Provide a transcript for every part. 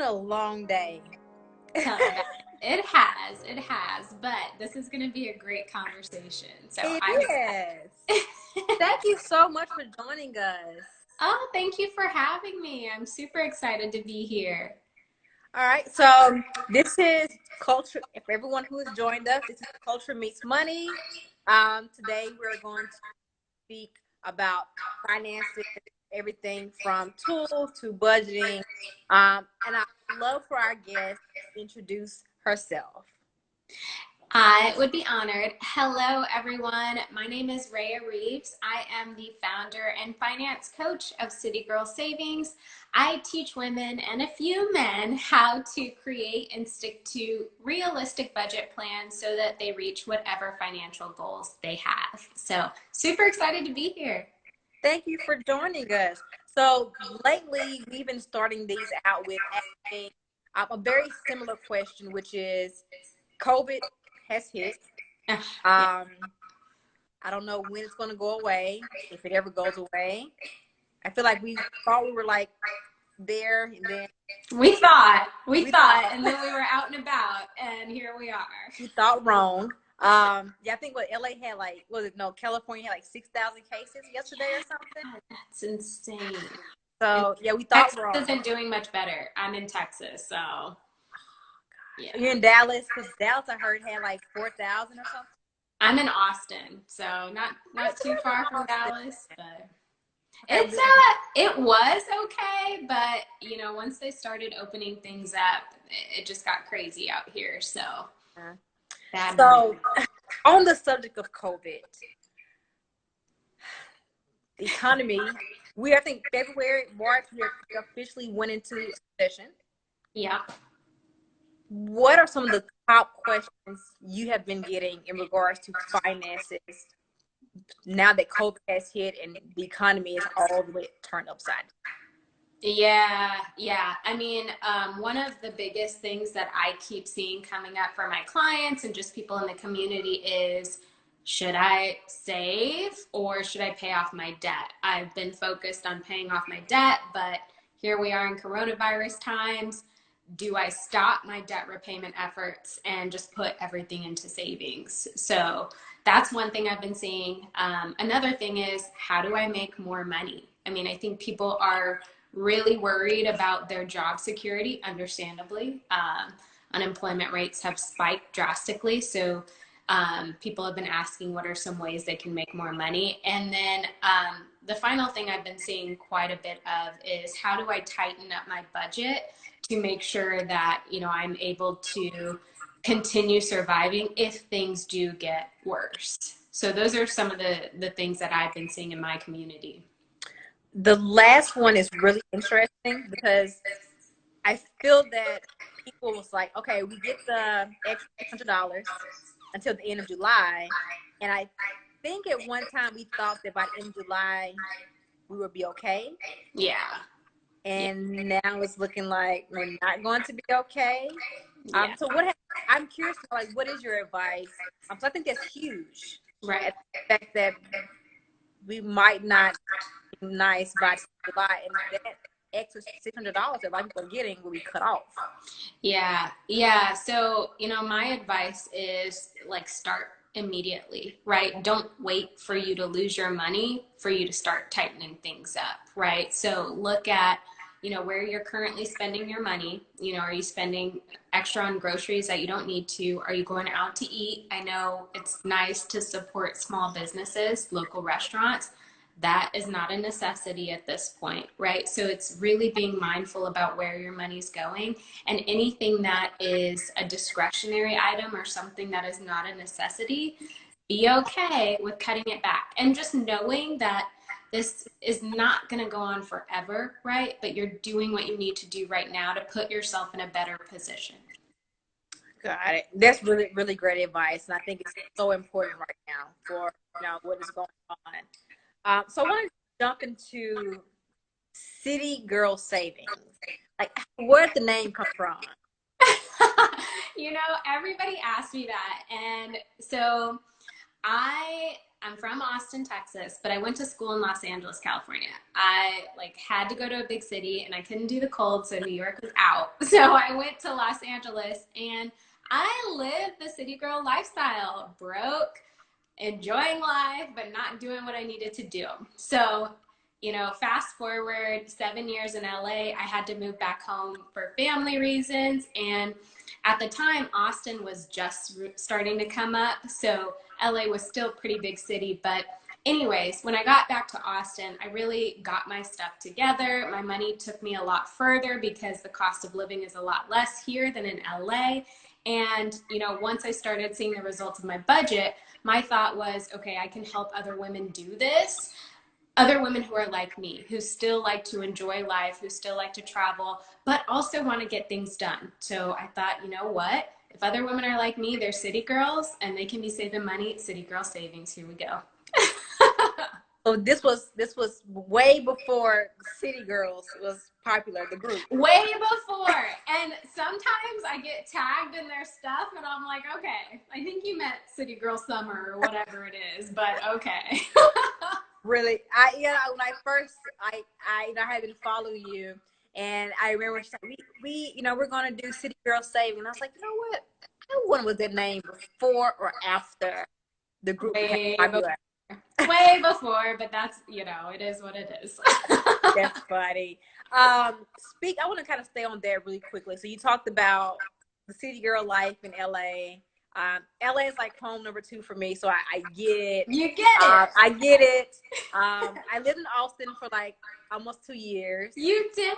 a long day. Tell me about it. It has, but this is going to be a great conversation. So It I'm is. Thank you so much for joining us. Oh, thank you for having me. I'm super excited to be here. All right, so this is Culture. For everyone who has joined us, this is Culture Meets Money. Today we're going to speak about finances, everything from tools to budgeting. And I'd love for our guest to introduce herself. I would be honored. Hello, everyone. My name is Raya Reaves. I am the founder and finance coach of City Girl Savings. I teach women and a few men how to create and stick to realistic budget plans so that they reach whatever financial goals they have. So, super excited to be here. Thank you for joining us. So lately, we've been starting these out with asking a very similar question, which is COVID has hit. Yeah. I don't know when it's going to go away, if it ever goes away. I feel like we thought we were like there, and then we thought, and then we were out and about, and here we are. We thought wrong. Yeah, I think what LA had California had like 6,000 cases yesterday or something. God, that's insane. So yeah, we thought Texas wrong. isn't doing much better. I'm in Texas, so yeah. You're in Dallas, because Dallas I heard had like 4,000 or something. I'm in Austin, so not too far from Dallas, but it's it was okay, but you know, once they started opening things up, it just got crazy out here. So on the subject of COVID, the economy, I think March, we officially went into session. Yeah. What are some of the top questions you have been getting in regards to finances now that COVID has hit and the economy is all the way turned upside down? Yeah. I mean, one of the biggest things that I keep seeing coming up for my clients and just people in the community is, should I save or should I pay off my debt? I've been focused on paying off my debt, but here we are in coronavirus times. Do I stop my debt repayment efforts and just put everything into savings? So that's one thing I've been seeing. Another thing is, how do I make more money? I mean, I think people are really worried about their job security, understandably. Unemployment rates have spiked drastically. So people have been asking what are some ways they can make more money. And then the final thing I've been seeing quite a bit of is, how do I tighten up my budget to make sure that, you know, I'm able to continue surviving if things do get worse. So those are some of the things that I've been seeing in my community. The last one is really interesting because I feel that people was like, okay, we get the extra $600 until the end of July. And I think at one time we thought that by the end of July, we would be okay. Yeah. And now it's looking like we're not going to be okay. Yeah. So I'm curious, like, what is your advice? So I think that's huge. Right. The fact that we might not be nice by July, and that extra $600 that a lot of people are getting will be cut off. Yeah. So, you know, my advice is, like, start immediately, right? Don't wait for you to lose your money for you to start tightening things up, right? So look at, you know, where you're currently spending your money. You know, are you spending extra on groceries that you don't need to? Are you going out to eat? I know it's nice to support small businesses, local restaurants. That is not a necessity at this point, right? So it's really being mindful about where your money's going, and anything that is a discretionary item or something that is not a necessity, be okay with cutting it back. And just knowing that this is not going to go on forever, right? But you're doing what you need to do right now to put yourself in a better position. Got it. That's really, really great advice. And I think it's so important right now for, you know, what is going on. So I want to jump into City Girl Savings. Like, where did the name come from? You know, everybody asked me that. And so I I'm from Austin, Texas, but I went to school in Los Angeles, California. I like had to go to a big city and I couldn't do the cold, so New York was out. So I went to Los Angeles and I lived the city girl lifestyle, broke, enjoying life, but not doing what I needed to do. So, fast forward 7 years in LA, I had to move back home for family reasons. And at the time, Austin was just starting to come up. So LA was still a pretty big city. But anyways, when I got back to Austin, I really got my stuff together. My money took me a lot further because the cost of living is a lot less here than in LA. And, once I started seeing the results of my budget, my thought was, okay, I can help other women do this. Other women who are like me, who still like to enjoy life, who still like to travel, but also want to get things done. So I thought, you know what? If other women are like me, they're city girls and they can be saving money. City girl savings. Here we go. So this was way before City Girls was popular, the group. Way before. And sometimes I get tagged in their stuff and I'm like, okay, I think you meant City Girl Summer or whatever it is, but okay. Really, when I first I had been following you, and I remember she's like, we're gonna do City Girl Saving, and I was like, you know what? I wonder was that name before or after the group became Way before. popular. Way before, but that's, it is what it is. That's funny. I want to kind of stay on that really quickly. So you talked about the city girl life in LA. LA is like home number 2 for me, so I get it. You get it. I get it. I lived in Austin for like almost 2 years. You did?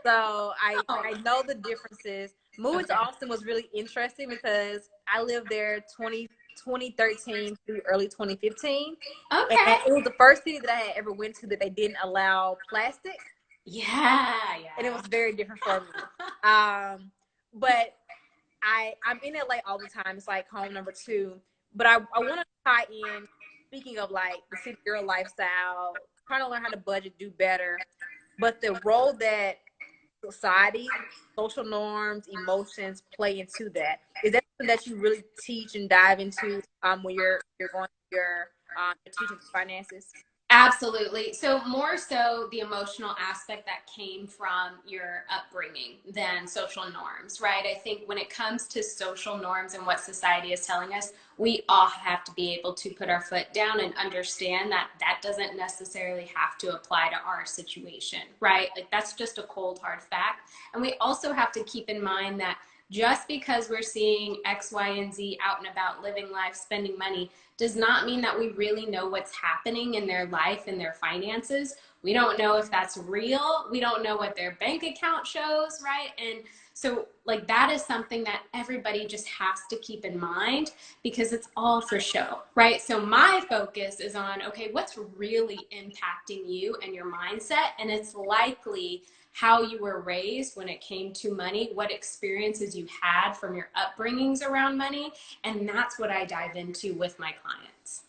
So Oh. I know the differences. Moving to Austin was really interesting because I lived there 2013 through early 2015. Okay. And it was the first city that I had ever went to that they didn't allow plastic. Yeah. And it was very different for me. But I'm in LA all the time. It's like home number 2. But I want to tie in, speaking of like the city girl lifestyle, trying to learn how to budget, do better. But the role that society, social norms, emotions play into that. Is that something that you really teach and dive into when you're going through your teaching finances? Absolutely. So more so the emotional aspect that came from your upbringing than social norms, right? I think when it comes to social norms and what society is telling us, we all have to be able to put our foot down and understand that that doesn't necessarily have to apply to our situation, right? Like that's just a cold, hard fact. And we also have to keep in mind that just because we're seeing X, Y, and Z out and about living life, spending money, does not mean that we really know what's happening in their life and their finances. We don't know if that's real. We don't know what their bank account shows, right? And so like that is something that everybody just has to keep in mind because it's all for show, right? So my focus is on, okay, what's really impacting you and your mindset? And it's likely how you were raised when it came to money, what experiences you had from your upbringings around money. And that's what I dive into with my clients.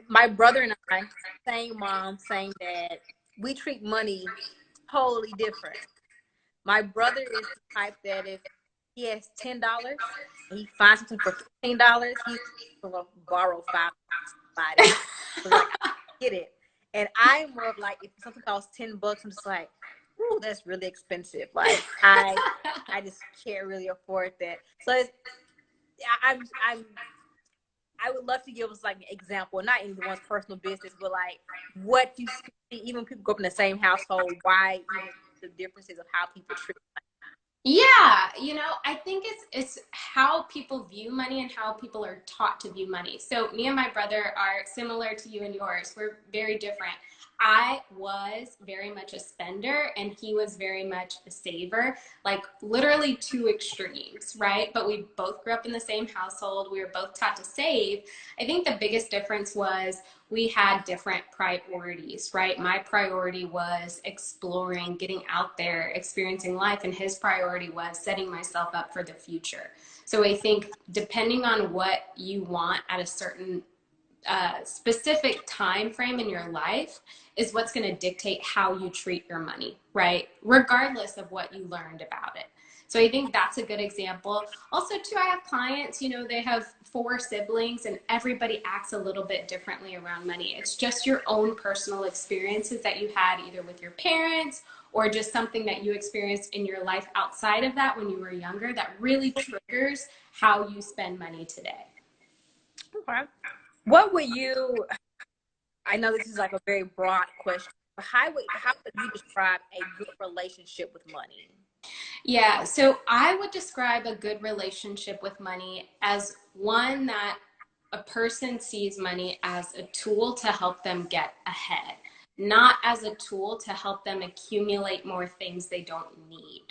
My brother and I, same mom, same dad, we treat money totally different. My brother is the type that if he has $10 and he finds something for $15, he's gonna borrow $5. So like, I get it. And I'm more of like, if something costs $10, I'm just like, ooh, that's really expensive. Like I just can't really afford that. So I would love to give us like an example, not anyone's personal business, but like what you see, even people grow up in the same household, why even the differences of how people treat. Yeah, I think it's how people view money and how people are taught to view money. So me and my brother are similar to you and yours. We're very different. I was very much a spender and he was very much a saver, like literally two extremes, right? But we both grew up in the same household. We were both taught to save. I think the biggest difference was we had different priorities, right? My priority was exploring, getting out there, experiencing life, and his priority was setting myself up for the future. So I think depending on what you want at a certain specific time frame in your life is what's going to dictate how you treat your money, right? Regardless of what you learned about it. So I think that's a good example. Also, too, I have clients, you know, they have 4 siblings and everybody acts a little bit differently around money. It's just your own personal experiences that you had either with your parents or just something that you experienced in your life outside of that when you were younger that really triggers how you spend money today. Okay. What would you, I know this is like a very broad question, but how would you describe a good relationship with money? Yeah, so I would describe a good relationship with money as one that a person sees money as a tool to help them get ahead, not as a tool to help them accumulate more things they don't need.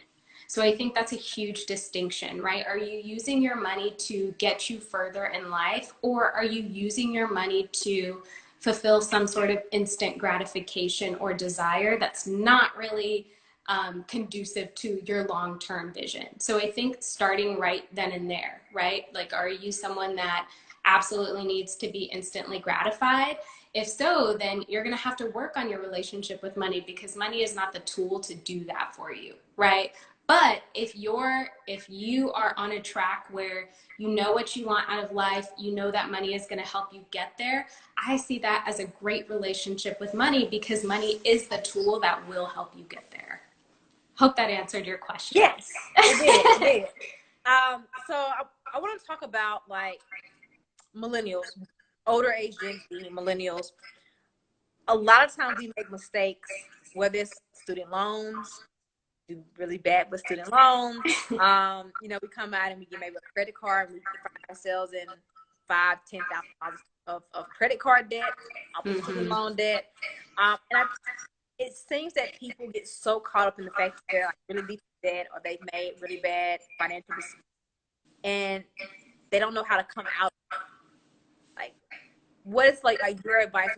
So I think that's a huge distinction, right? Are you using your money to get you further in life, or are you using your money to fulfill some sort of instant gratification or desire that's not really conducive to your long-term vision? So I think starting right then and there, right? Like, are you someone that absolutely needs to be instantly gratified? If so, then you're going to have to work on your relationship with money because money is not the tool to do that for you, right? But if you are on a track where you know what you want out of life, you know that money is going to help you get there, I see that as a great relationship with money because money is the tool that will help you get there. Hope that answered your question. Yes, it did. It did. So I want to talk about like millennials, older age Gen Z, millennials. A lot of times we make mistakes, whether it's student loans, do really bad with student loans. We come out and we get maybe a credit card and we find ourselves in $5,000, $10,000 of credit card debt, of student Mm-hmm. loan debt. It seems that people get so caught up in the fact that they're like really deep in debt or they've made really bad financial decisions and they don't know how to come out. Like, what is like your advice?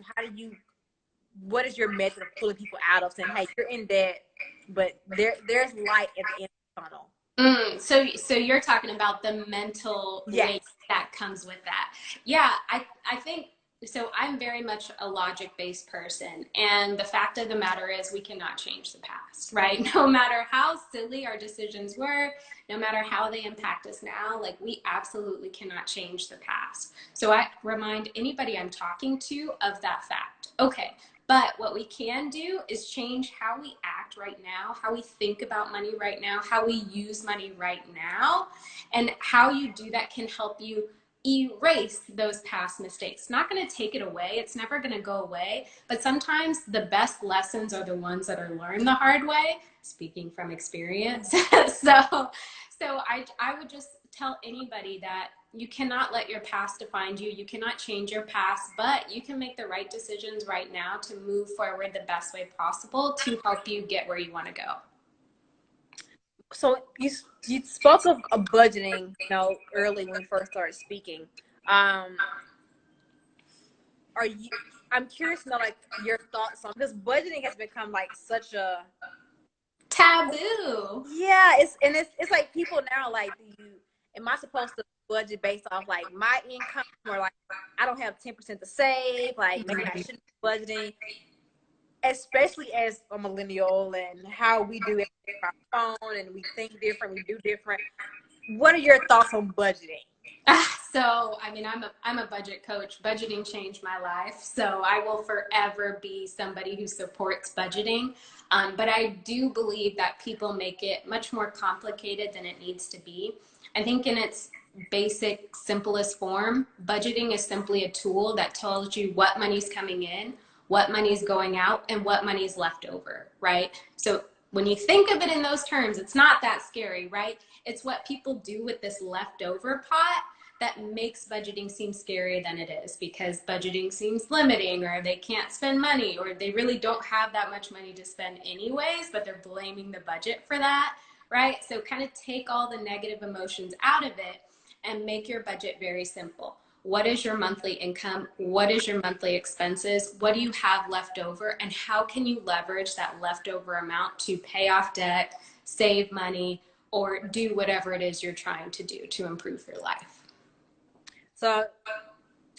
What is your method of pulling people out of saying, hey, you're in debt, but there's light at the end of the tunnel? So you're talking about the mental weight Yes. that comes with that. Yeah, I think so. I'm very much a logic-based person, and the fact of the matter is we cannot change the past, right? No matter how silly our decisions were, no matter how they impact us now, like we absolutely cannot change the past. So I remind anybody I'm talking to of that fact. Okay, but what we can do is change how we act right now, how we think about money right now, how we use money right now, and how you do that can help you erase those past mistakes. Not going to take it away. It's never going to go away. But sometimes the best lessons are the ones that are learned the hard way, speaking from experience. So I would just tell anybody that you cannot let your past define you. You cannot change your past, but you can make the right decisions right now to move forward the best way possible to help you get where you want to go. So you spoke of budgeting, early when we first started speaking. Um, are you? I'm curious to know like your thoughts on because budgeting has become like such a Taboo. yeah. It's like people now like do you am I supposed to budget based off like my income or like I don't have 10% to save like maybe I shouldn't be budgeting especially as a millennial and how we do it on our phone and we think different, we do different. What are your thoughts on budgeting? So, I mean, I'm a budget coach. Budgeting changed my life. So I will forever be somebody who supports budgeting. But I do believe that people make it much more complicated than it needs to be. I think in its basic, simplest form, budgeting is simply a tool that tells you what money's coming in, what money's going out, and what money's left over, right? So when you think of it in those terms, it's not that scary, right? It's what people do with this leftover pot that makes budgeting seem scarier than it is because budgeting seems limiting or they can't spend money or they really don't have that much money to spend anyways, but they're blaming the budget for that, right? So kind of take all the negative emotions out of it and make your budget very simple. What is your monthly income? What is your monthly expenses? What do you have left over? And how can you leverage that leftover amount to pay off debt, save money, or do whatever it is you're trying to do to improve your life? So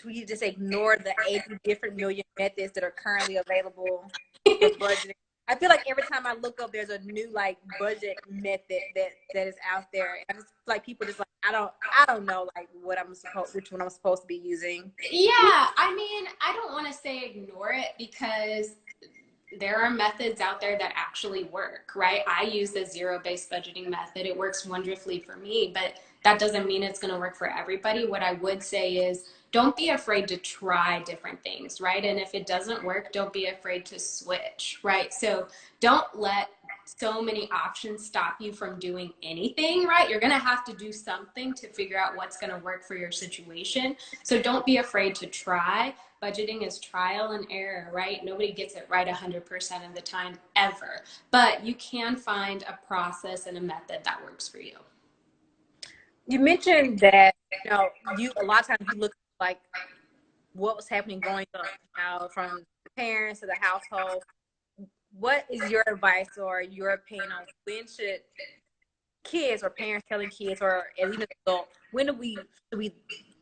we just ignore the 80 different million methods that are currently available for budgeting? I feel like every time I look up, there's a new like budget method that is out there. And I just feel like people just like I don't know like which one I'm supposed to be using. Yeah, I mean, I don't want to say ignore it because there are methods out there that actually work, right? I use the zero-based budgeting method. It works wonderfully for me, but that doesn't mean it's going to work for everybody. What I would say is don't be afraid to try different things, right? And if it doesn't work, don't be afraid to switch, right? So don't let so many options stop you from doing anything, right? You're going to have to do something to figure out what's going to work for your situation. So don't be afraid to try. Budgeting is trial and error, right? Nobody gets it right 100% of the time ever, but you can find a process and a method that works for you. You mentioned that you a lot of times you look like what was happening growing up, from the parents to the household. What is your advice or your opinion on when should kids or parents telling kids or even adults, when should we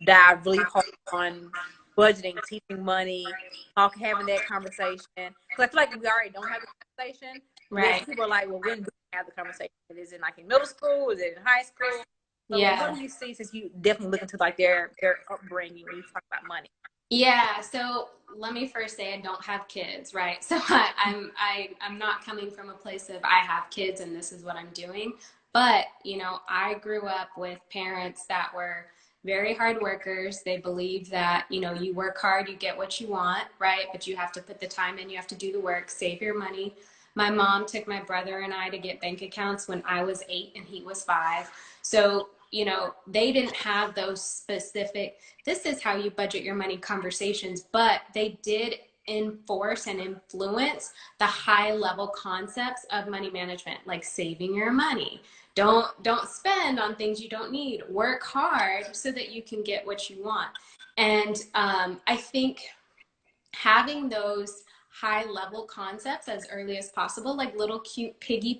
dive really hard on budgeting, teaching money, having that conversation? Because I feel like we already don't have the conversation. Right. People are like, well, when do we have the conversation? Is it like in middle school? Is it in high school? So Yeah. what do you see, since you definitely look into like their upbringing when you talk about money? Yeah, so let me first say I don't have kids, right? So I'm not coming from a place of I have kids and this is what I'm doing. But, I grew up with parents that were very hard workers. They believe that, you work hard, you get what you want, right? But you have to put the time in, you have to do the work, save your money. My mom took my brother and I to get bank accounts when I was 8 and he was 5. So, they didn't have those specific, this is how you budget your money conversations, but they did enforce and influence the high level concepts of money management, like saving your money. Don't spend on things you don't need. Work hard so that you can get what you want. And I think having those high level concepts as early as possible, like little cute piggy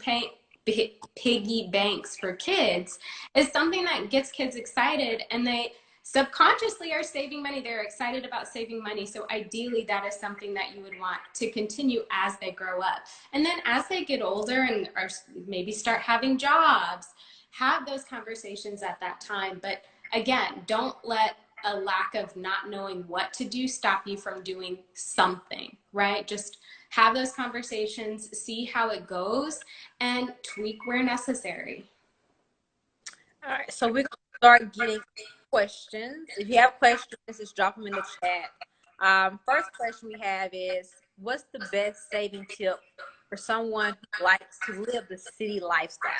banks for kids, is something that gets kids excited, and they subconsciously are saving money. They're excited about saving money. So ideally that is something that you would want to continue as they grow up. And then as they get older and or maybe start having jobs, have those conversations at that time. But again, don't let a lack of not knowing what to do stop you from doing something, right? Just have those conversations, see how it goes, and tweak where necessary. All right, so we're gonna start getting questions. If you have questions, just drop them in the chat. First question we have is, what's the best saving tip for someone who likes to live the city lifestyle?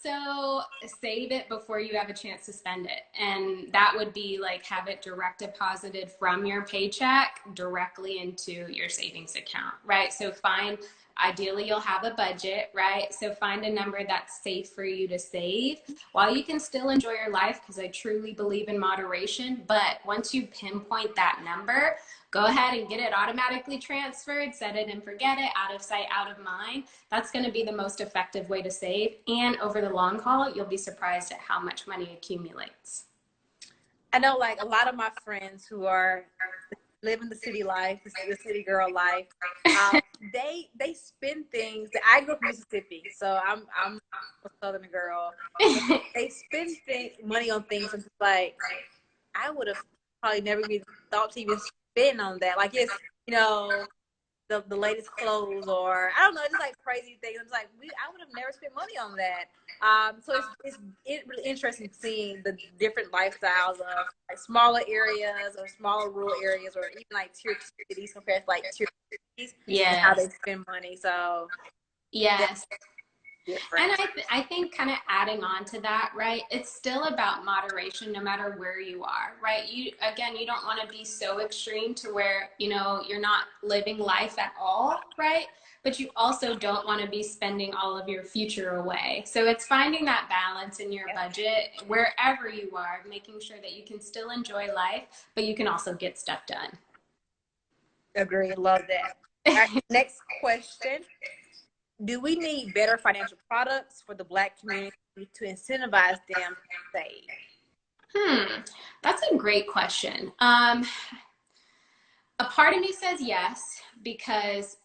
So save it before you have a chance to spend it. And that would be like have it direct deposited from your paycheck directly into your savings account, right? So ideally you'll have a budget, right? So find a number that's safe for you to save while you can still enjoy your life, because I truly believe in moderation. But once you pinpoint that number, go ahead and get it automatically transferred, set it and forget it, out of sight, out of mind. That's going to be the most effective way to save. And over the long haul, you'll be surprised at how much money accumulates. I know like a lot of my friends who are living the city life, the city girl life, they spend things. I grew up in Mississippi, so I'm a Southern girl. They spend money on things. I'm just like, I would have probably never even thought to even spend on that. Like it's the latest clothes, or I don't know, just like crazy things. I'm just like, I would have never spent money on that. So it's really interesting seeing the different lifestyles of like smaller areas or smaller rural areas, or even like tier cities compared to like tier cities, and how they Yes. spend money. So Yes. different. And I think kind of adding on to that, right? It's still about moderation no matter where you are, right? You don't want to be so extreme to where, you're not living life at all, right? But you also don't want to be spending all of your future away. So it's finding that balance in your budget wherever you are, making sure that you can still enjoy life, but you can also get stuff done. Agree. Love that. All right, next question. Do we need better financial products for the Black community to incentivize them to save? Hmm, that's a great question. A part of me says yes because,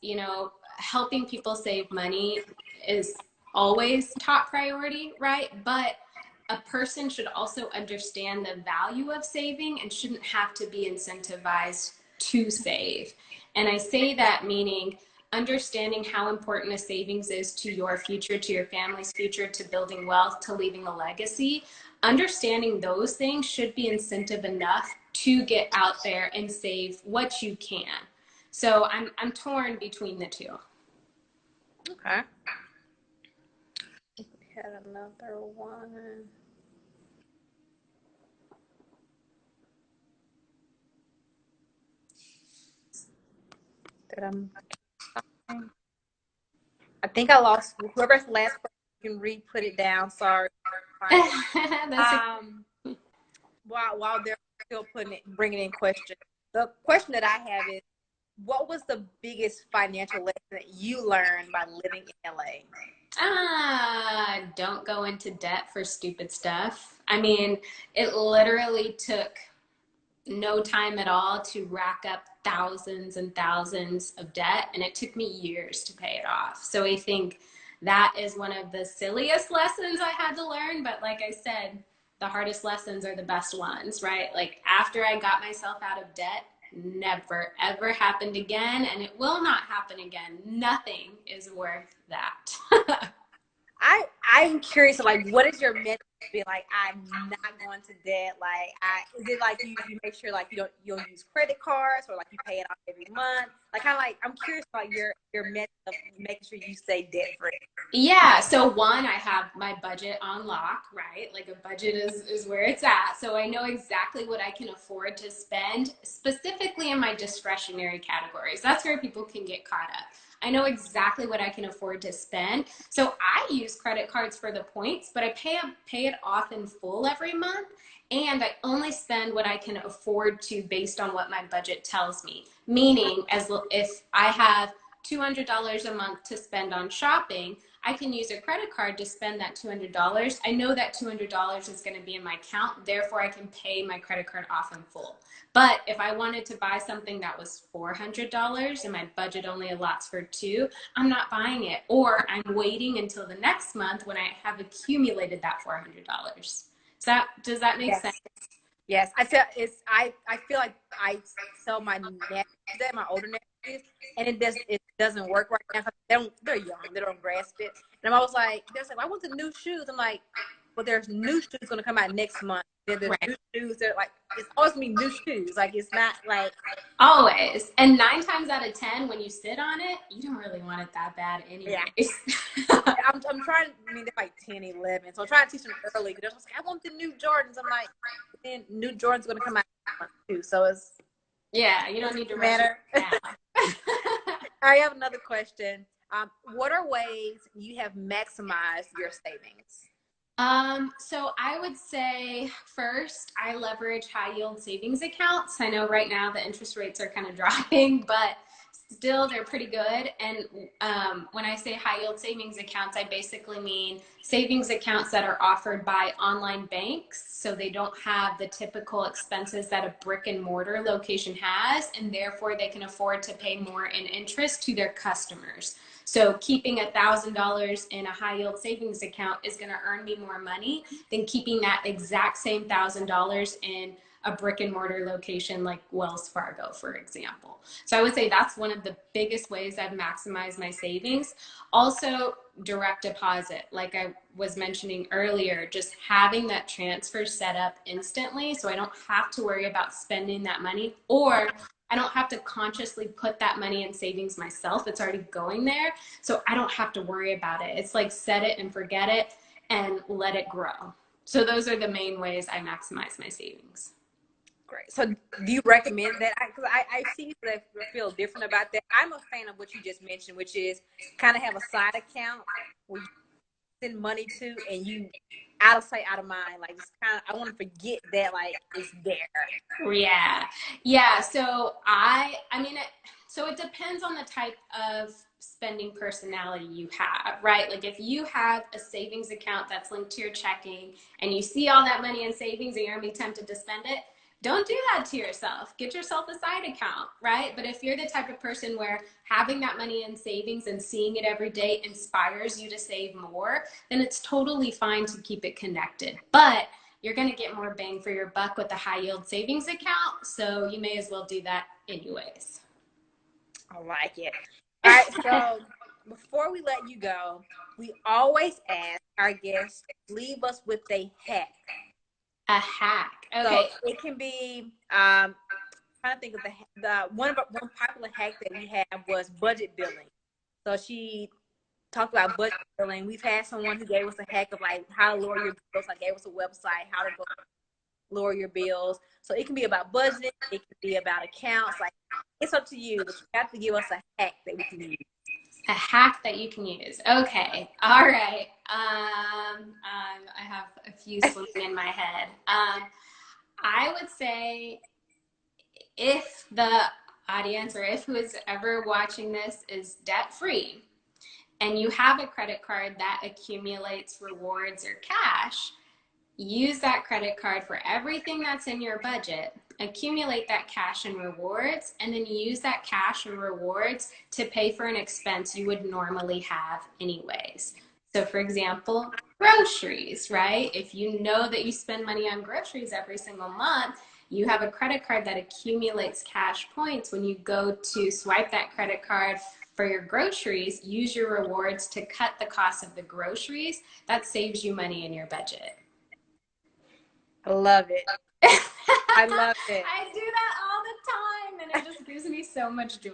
helping people save money is always top priority, right? But a person should also understand the value of saving and shouldn't have to be incentivized to save. And I say that meaning understanding how important a savings is to your future, to your family's future, to building wealth, to leaving a legacy. Understanding those things should be incentive enough to get out there and save what you can. So I'm torn between the two. Okay. We had another one that I think I lost whoever's last person. You can re-put it down. Sorry. That's a Um, while they're still bringing in questions, the question that I have is, what was the biggest financial lesson that you learned by living in LA? don't go into debt for stupid stuff. I mean, it literally took no time at all to rack up thousands and thousands of debt, and it took me years to pay it off. So I think that is one of the silliest lessons I had to learn. But like I said, the hardest lessons are the best ones, right? Like after I got myself out of debt, never ever happened again, and it will not happen again. Nothing is worth that. I'm curious, like, what is your method to be like, I'm not going to debt? Like, is it like you make sure like you'll use credit cards or like you pay it off every month? Like, kind of like I'm curious about your method of making sure you stay debt free. Yeah, so one, I have my budget on lock, right? Like a budget is where it's at. So I know exactly what I can afford to spend, specifically in my discretionary categories. That's where people can get caught up. I know exactly what I can afford to spend. So I use credit cards for the points, but I pay it off in full every month. And I only spend what I can afford to based on what my budget tells me. Meaning, if I have $200 a month to spend on shopping, I can use a credit card to spend that $200. I know that $200 is going to be in my account, therefore I can pay my credit card off in full. But if I wanted to buy something that was $400 and my budget only allots for two, I'm not buying it. Or I'm waiting until the next month when I have accumulated that $400. Does that make sense? Yes. Yes, I feel like I sell my nephews that my older nephews, and it doesn't work right now. 'Cause they're young, they don't grasp it. And I'm always like, there's like, I want the new shoes. I'm like, well, there's new shoes going to come out next month. There's Right. new shoes. They're like, it's always me new shoes. Like it's not like Always. And 9 times out of 10, when you sit on it, you don't really want it that bad yeah. anyways. I'm trying. I mean, they're like 10, 11. So I'm trying to teach them early. They're just like, I want the new Jordans. I'm like, then new Jordans going to come out next month too. So Yeah, you don't doesn't need to rush it matter. now. I have another question. What are ways you have maximized your savings? So I would say first, I leverage high yield savings accounts. I know right now the interest rates are kind of dropping, but still they're pretty good. And when I say high yield savings accounts, I basically mean savings accounts that are offered by online banks. So they don't have the typical expenses that a brick and mortar location has, and therefore they can afford to pay more in interest to their customers. So keeping $1,000 in a high yield savings account is going to earn me more money than keeping that exact same $1,000 in a brick and mortar location like Wells Fargo, for example. So I would say that's one of the biggest ways I've maximized my savings. Also, direct deposit, like I was mentioning earlier, just having that transfer set up instantly so I don't have to worry about spending that money, or I don't have to consciously put that money in savings myself. It's already going there. So I don't have to worry about it. It's like set it and forget it and let it grow. So those are the main ways I maximize my savings. Great. So, do you recommend that? Because I see that feel different about that. I'm a fan of what you just mentioned, which is kind of have a side account where you send money to, and you out of sight, out of mind. Like just kind of, I want to forget that like it's there. Yeah. Yeah. So I mean, So it depends on the type of spending personality you have, right? Like if you have a savings account that's linked to your checking and you see all that money in savings and you're gonna be tempted to spend it, don't do that to yourself. Get yourself a side account, right? But if you're the type of person where having that money in savings and seeing it every day inspires you to save more, then it's totally fine to keep it connected. But you're going to get more bang for your buck with a high yield savings account. So you may as well do that anyways. I like it. All right. So before we let you go, we always ask our guests leave us with a hack. A hack. So Okay. it can be trying to think of the one popular hack that we had was budget billing. So she talked about budget billing. We've had someone who gave us a hack of like how to lower your bills. Like gave us a website how to go lower your bills. So it can be about budget. It can be about accounts. Like it's up to you, but you have to give us a hack that we can use. A hack that you can use. Okay. All right. I have a few swimming in my head. I would say if the audience or if who is ever watching this is debt free and you have a credit card that accumulates rewards or cash, use that credit card for everything that's in your budget, accumulate that cash and rewards, and then use that cash and rewards to pay for an expense you would normally have anyways. So for example, groceries, right? If you know that you spend money on groceries every single month, you have a credit card that accumulates cash points. When you go to swipe that credit card for your groceries, use your rewards to cut the cost of the groceries. That saves you money in your budget. I love it. I love it. I do that all the time and it just gives me so much joy.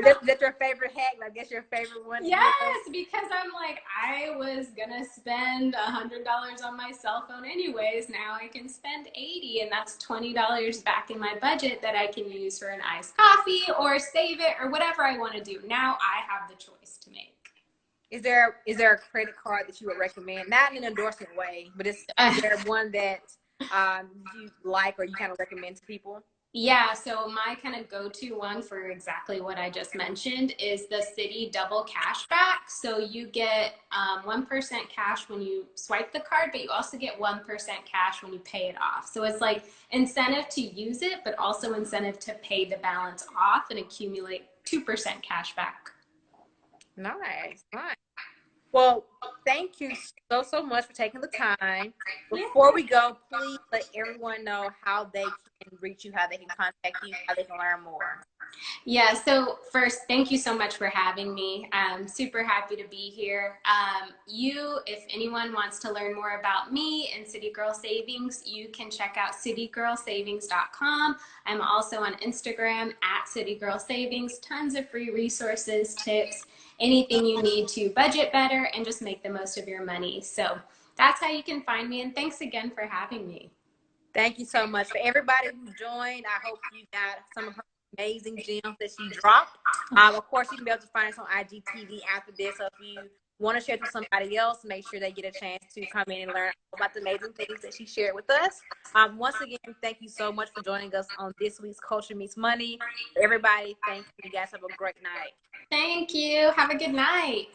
That's your favorite hack? I guess your favorite one? Yes, because I'm like, I was gonna spend $100 on my cell phone anyways. Now I can spend 80 and that's $20 back in my budget that I can use for an iced coffee or save it or whatever I want to do. Now I have the choice to make. Is there a credit card that you would recommend? Not in an endorsement way, but is there one that you like or you kind of recommend to people? Yeah, so my kind of go-to one for exactly what I just mentioned is the Citi double cashback. So you get 1% cash when you swipe the card, but you also get 1% cash when you pay it off. So it's like incentive to use it, but also incentive to pay the balance off and accumulate 2% cash back. Nice. Well, thank you so much for taking the time. Yeah. Before we go, please let everyone know how they can reach you, how they can contact you, how they can learn more. Yeah, so first, thank you so much for having me. I'm super happy to be here. If anyone wants to learn more about me and City Girl Savings, you can check out citygirlsavings.com. I'm also on Instagram at City Girl Savings. Tons of free resources, tips, anything you need to budget better and just make the most of your money. So that's how you can find me. And thanks again for having me. Thank you so much. For everybody who joined, I hope you got some of her amazing gems that she dropped. Of course, you can be able to find us on IGTV after this. So if you want to share it with somebody else, make sure they get a chance to come in and learn about the amazing things that she shared with us. Once again, thank you so much for joining us on this week's Culture Meets Money. Everybody, thank you. You guys have a great night. Thank you. Have a good night.